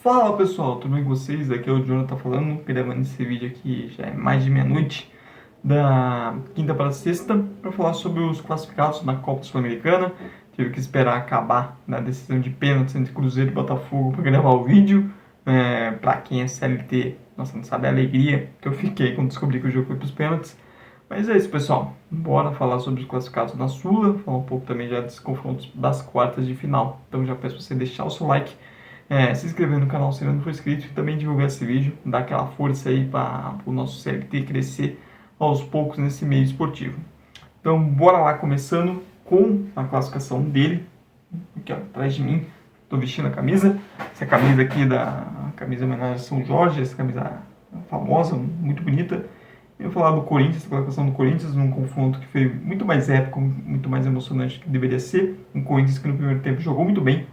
Fala pessoal, tudo bem com vocês? Aqui é o Jonathan falando, gravando esse vídeo aqui já é mais de meia-noite, da quinta para sexta, para falar sobre os classificados na Copa Sul-Americana. Tive que esperar acabar na decisão de pênaltis entre Cruzeiro e Botafogo para gravar o vídeo. Para quem é CLT, nossa, não sabe a alegria que eu fiquei quando descobri que o jogo foi para os pênaltis. Mas é isso, pessoal. Bora falar sobre os classificados da Sula, falar um pouco também já dos confrontos das quartas de final. Então já peço para você deixar o seu like, se inscrever no canal se ainda não for inscrito e também divulgar esse vídeo, dar aquela força aí para o nosso CLT crescer aos poucos nesse meio esportivo. Então bora lá, começando com a classificação dele, aqui ó, atrás de mim, estou vestindo a camisa, essa camisa aqui da camisa homenagem a São Jorge, essa camisa famosa, muito bonita. Eu vou falar do Corinthians, a classificação do Corinthians, num confronto que foi muito mais épico, muito mais emocionante do que deveria ser. Um Corinthians que no primeiro tempo jogou muito bem,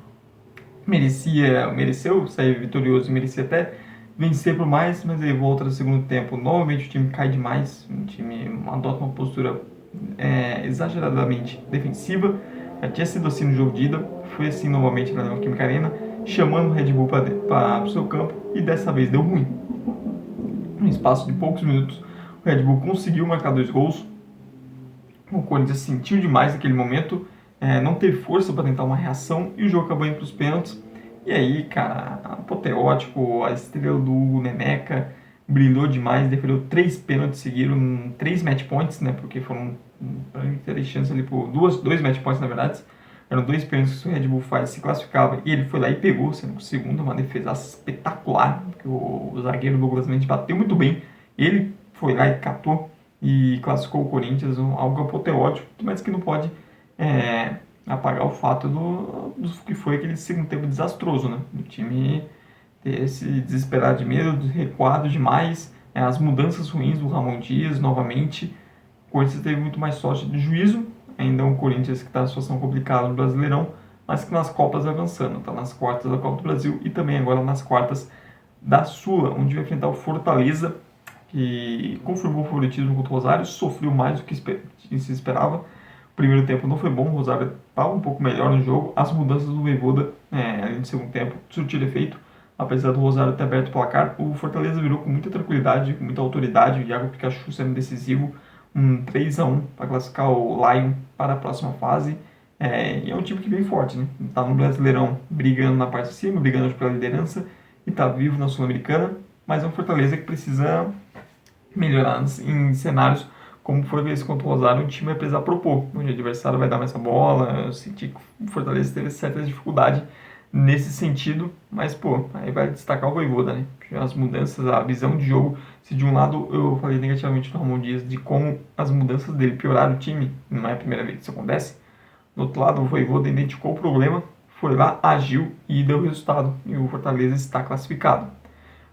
mereceu sair vitorioso, merecia até vencer por mais, mas aí volta no segundo tempo. Novamente o time cai demais, o time adota uma postura exageradamente defensiva. Já tinha sido assim no jogo de ida, foi assim novamente na Neoquímica Arena, chamando o Red Bull para o seu campo e dessa vez deu ruim. No espaço de poucos minutos, o Red Bull conseguiu marcar 2 gols. O Corinthians sentiu demais naquele momento, não teve força para tentar uma reação e o jogo acabou indo para os pênaltis. E aí, cara, apoteótico, a estrela do Hugo Neneca brilhou demais, defendeu 3 pênaltis, seguiram 3 match points, né? Porque foram 3 chances ali por 2 match points, na verdade. Eram 2 pênaltis que o Red Bull faz, se classificava e ele foi lá e pegou, sendo que o segundo, uma defesa espetacular, porque o zagueiro Douglas Mendes bateu muito bem, ele foi lá e catou e classificou o Corinthians, algo apoteótico, mas que não pode apagar o fato do que foi aquele segundo tempo desastroso, né? O time ter se desesperado de medo, recuado demais, as mudanças ruins do Ramon Dias novamente. O Corinthians teve muito mais sorte de juízo, ainda um Corinthians que está em situação complicada no Brasileirão, mas que nas Copas avançando, está nas quartas da Copa do Brasil e também agora nas quartas da Sula, onde vai enfrentar o Fortaleza, que confirmou o favoritismo contra o Rosário, sofreu mais do que se esperava. O primeiro tempo não foi bom, o Rosário estava um pouco melhor no jogo, as mudanças do Vojvoda ali no segundo tempo surtiram efeito, apesar do Rosário ter aberto o placar, o Fortaleza virou com muita tranquilidade, com muita autoridade, o Iago Pikachu sendo decisivo, um 3-1 para classificar o Lion para a próxima fase. E é um time que vem forte, né? Está no Brasileirão brigando na parte de cima, brigando pela liderança e está vivo na Sul-Americana, mas é um Fortaleza que precisa melhorar em cenários como foi esse contra o Rosário, o time vai precisar propor, onde o adversário vai dar mais a bola. Eu senti que o Fortaleza teve certa dificuldade nesse sentido, mas pô, aí vai destacar o Vojvoda, né? As mudanças, a visão de jogo, se de um lado eu falei negativamente no Ramon Dias de como as mudanças dele pioraram o time, não é a primeira vez que isso acontece, do outro lado o Vojvoda identificou o problema, foi lá, agiu e deu resultado, e o Fortaleza está classificado.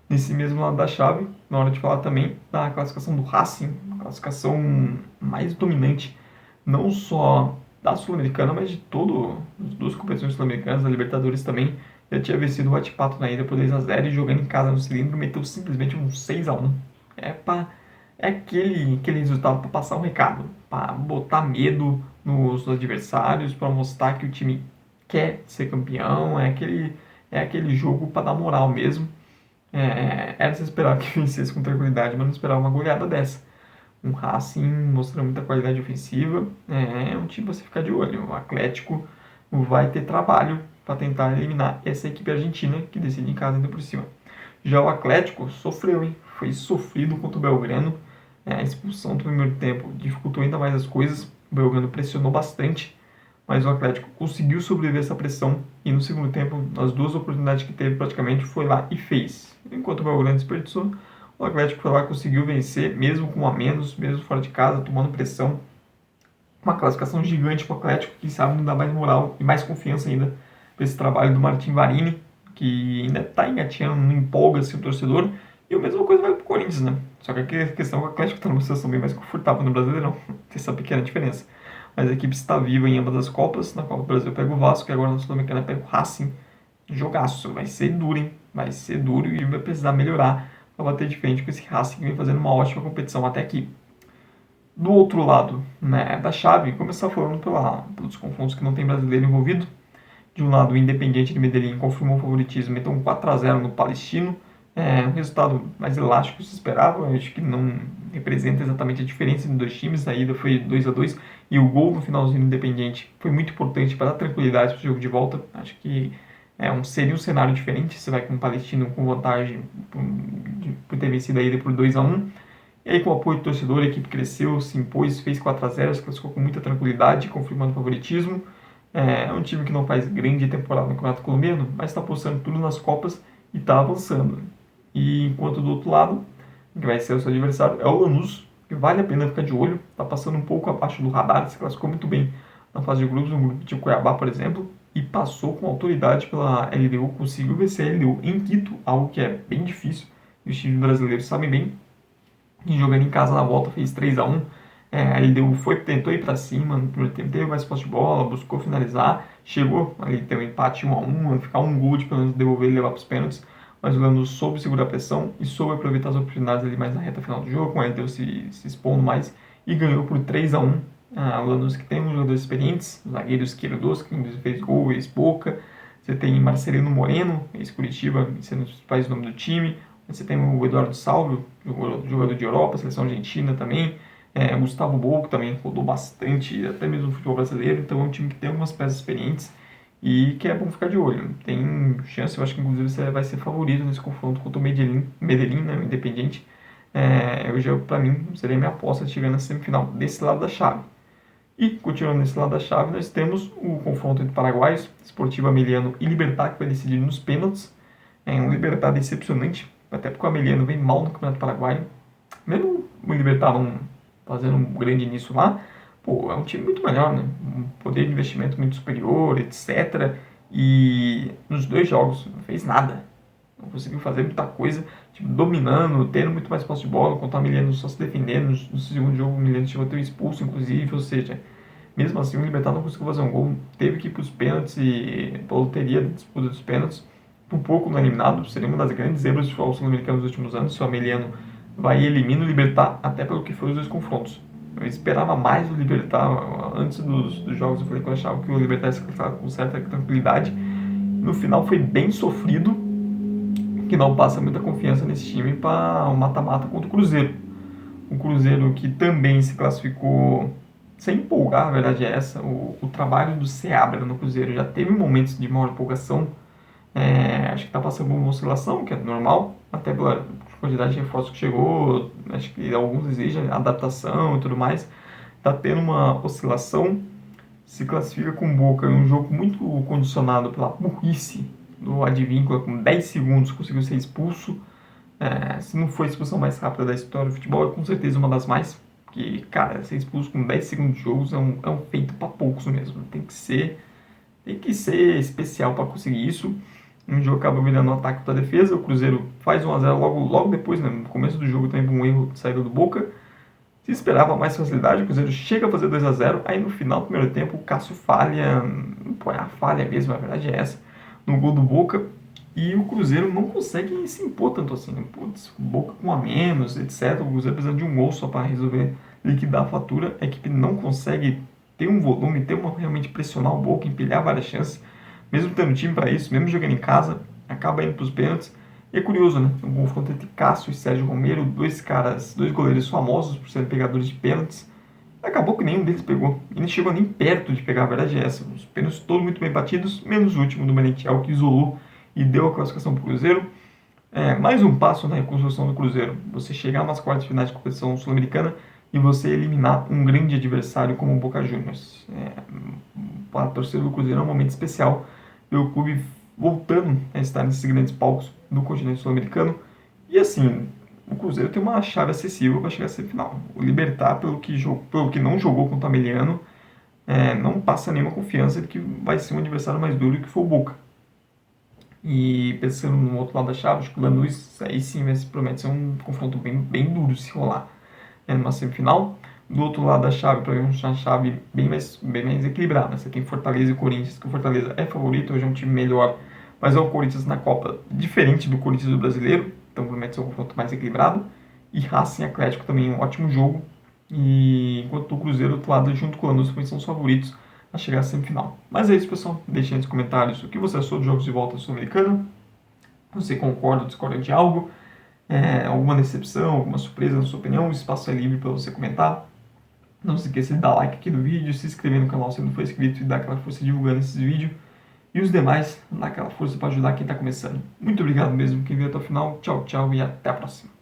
Nesse mesmo lado da chave, na hora de falar também da classificação do Racing, classificação mais dominante, não só da Sul-Americana, mas de todas as 2 competições sul-americanas, da Libertadores também. Já tinha vencido o Huachipato na ida por 2-0 e jogando em casa no cilindro, meteu simplesmente um 6-1. É aquele resultado para passar um recado, para botar medo nos adversários, para mostrar que o time quer ser campeão, é aquele jogo para dar moral mesmo. Era se esperar que vencesse com tranquilidade, mas não esperava uma goleada dessa. Um Racing mostrando muita qualidade ofensiva, um time pra você ficar de olho. O Atlético vai ter trabalho para tentar eliminar essa equipe argentina que decide em casa ainda por cima. Já o Atlético sofreu, hein? Foi sofrido contra o Belgrano. A expulsão do primeiro tempo dificultou ainda mais as coisas. O Belgrano pressionou bastante, mas o Atlético conseguiu sobreviver a essa pressão e no segundo tempo, nas 2 oportunidades que teve praticamente, foi lá e fez. Enquanto o Belgrano desperdiçou, o Atlético foi lá e conseguiu vencer, mesmo com um a menos, mesmo fora de casa, tomando pressão. Uma classificação gigante para o Atlético, que sabe não dá mais moral e mais confiança ainda para esse trabalho do Martin Varini, que ainda está engatinhando, não empolga-se o torcedor. E a mesma coisa vale para o Corinthians, né? Só que a questão é que o Atlético está numa situação bem mais confortável no Brasileirão. Tem essa pequena diferença. Mas a equipe está viva em ambas as Copas. Na Copa do Brasil pega o Vasco e agora na Sul-Americana pega o Racing. Jogaço. Vai ser duro, hein? Vai ser duro e vai precisar melhorar para bater de frente com esse Racing que vem fazendo uma ótima competição até aqui. Do outro lado, né, da chave, começar falando pelos confrontos que não tem brasileiro envolvido. De um lado, o Independiente de Medellín confirmou o favoritismo, meteu um 4-0 no Palestino. Um resultado mais elástico que se esperava. Eu acho que não representa exatamente a diferença entre dois times. A ida foi 2-2 e o gol no finalzinho do Independiente foi muito importante para dar tranquilidade para o jogo de volta. Acho que seria um cenário diferente. Você vai com o Palestino com vantagem por ter vencido a ida por 2-1. E aí, com o apoio do torcedor, a equipe cresceu, se impôs, fez 4-0, se classificou com muita tranquilidade, confirmando o favoritismo. É um time que não faz grande temporada no Campeonato Colombiano, mas está apostando tudo nas Copas e está avançando. E enquanto do outro lado, que vai ser o seu adversário, é o Lanús, que vale a pena ficar de olho, está passando um pouco abaixo do radar, se classificou muito bem na fase de grupos, no grupo de Cuiabá, por exemplo, e passou com autoridade pela LDU, conseguiu vencer a LDU em Quito, algo que é bem difícil, e os times brasileiros sabem bem. E jogando em casa na volta fez 3-1. A LDU tentou ir para cima, no primeiro tempo teve mais posse de bola, buscou finalizar, chegou ali ter um empate 1-1, ficar um gol de pelo menos devolver e levar para os pênaltis, mas o Lanús soube segurar a pressão e soube aproveitar as oportunidades ali mais na reta final do jogo, com a LDU se expondo mais e ganhou por 3-1. O Lanús que tem uns jogadores experientes, o zagueiro esquerdo, que fez gol, ex-Boca, você tem Marcelino Moreno, ex-Curitiba, sendo os principais nomes do time. Você tem o Eduardo Salvio, jogador de Europa, seleção argentina também. Gustavo Bou, que também rodou bastante, até mesmo no futebol brasileiro. Então é um time que tem algumas peças experientes e que é bom ficar de olho. Tem chance, eu acho que inclusive você vai ser favorito nesse confronto contra o Medellín, né, o Independiente. Para mim, seria minha aposta chegando na semifinal desse lado da chave. E, continuando nesse lado da chave, nós temos o confronto entre paraguaios, Sportivo Ameliano e Libertad, que vai decidir nos pênaltis. É um Libertad decepcionante, até porque o Ameliano vem mal no Campeonato Paraguaio. Mesmo o Libertad não fazendo um grande início lá, é um time muito melhor, né? Um poder de investimento muito superior, etc. E nos dois jogos não fez nada. Não conseguiu fazer muita coisa, tipo, dominando, tendo muito mais posse de bola, enquanto o Ameliano só se defendendo. No segundo jogo, o Ameliano chegou a ter um expulso, inclusive, ou seja, mesmo assim o Libertad não conseguiu fazer um gol, teve que ir para os pênaltis e a loteria da disputa dos pênaltis. Por pouco não eliminado, seria uma das grandes zebras do futebol sul-americano nos últimos anos, se o Ameliano vai e elimina o Libertad, até pelo que foi os dois confrontos. Eu esperava mais o Libertad, antes dos jogos eu falei que eu achava que o Libertad ia se classificar com certa tranquilidade. No final foi bem sofrido, que não passa muita confiança nesse time para o mata-mata contra o Cruzeiro. O Cruzeiro que também se classificou sem empolgar, a verdade é essa. O trabalho do Seabra no Cruzeiro já teve momentos de maior empolgação. Acho que está passando por uma oscilação, que é normal, até pela quantidade de reforços que chegou. Acho que alguns exigem adaptação e tudo mais. Está tendo uma oscilação. Se classifica com Boca em um jogo muito condicionado pela burrice do Advíncula, com 10 segundos conseguiu ser expulso. Se não foi a expulsão mais rápida da história do futebol, é com certeza uma das mais. Porque, cara, ser expulso com 10 segundos de jogos é um feito para poucos mesmo. Tem que ser especial para conseguir isso. Um jogo acaba virando um ataque para a defesa. O Cruzeiro faz 1-0 logo depois, né, no começo do jogo, também por um erro de saída do Boca. Se esperava mais facilidade, o Cruzeiro chega a fazer 2-0. Aí no final do primeiro tempo, o Cássio falha. A falha mesmo, a verdade é essa, no gol do Boca. E o Cruzeiro não consegue se impor tanto assim. Putz, Boca com a menos, etc. O Cruzeiro precisa de um gol só para resolver liquidar a fatura. A equipe não consegue ter um volume, realmente pressionar o Boca, empilhar várias chances. Mesmo tendo time para isso, mesmo jogando em casa, acaba indo para os pênaltis. E é curioso, né? Um confronto entre Cássio e Sérgio Romero, dois goleiros famosos por serem pegadores de pênaltis. Acabou que nenhum deles pegou. E nem chegou nem perto de pegar, a verdade é essa. Os pênaltis todos muito bem batidos, menos o último do Merentiel, que isolou e deu a classificação para o Cruzeiro. Mais um passo na reconstrução do Cruzeiro. Você chegar nas quartas de finais de competição sul-americana e você eliminar um grande adversário como o Boca Juniors. Para a torcida do Cruzeiro é um momento especial. Ver o clube voltando a estar nesses grandes palcos do continente sul-americano. E assim, o Cruzeiro tem uma chave acessível para chegar à semifinal. O Libertad, pelo que não jogou contra o Ameliano, não passa nenhuma confiança de que vai ser um adversário mais duro que foi o Boca. E pensando no outro lado da chave, acho que o Lanús, aí sim promete ser um confronto bem duro se rolar numa semifinal. Do outro lado da chave, para mim, uma chave bem mais equilibrada. Você tem Fortaleza e Corinthians, que o Fortaleza é favorito, hoje é um time melhor, mas é o Corinthians na Copa diferente do Corinthians do Brasileiro, então promete ser um confronto mais equilibrado. E Racing Atlético também um ótimo jogo. E enquanto o Cruzeiro, do outro lado, junto com o Lanús, são os favoritos a chegar à semifinal. Mas é isso, pessoal. Deixe aí nos comentários o que você achou dos Jogos de Volta Sul-Americana. Você concorda ou discorda de algo? Alguma decepção, alguma surpresa na sua opinião? O espaço é livre para você comentar. Não se esqueça de dar like aqui no vídeo, se inscrever no canal se não for inscrito e dar aquela força divulgando esses vídeos. E os demais, dar aquela força para ajudar quem está começando. Muito obrigado mesmo quem veio até o final. Tchau, tchau e até a próxima.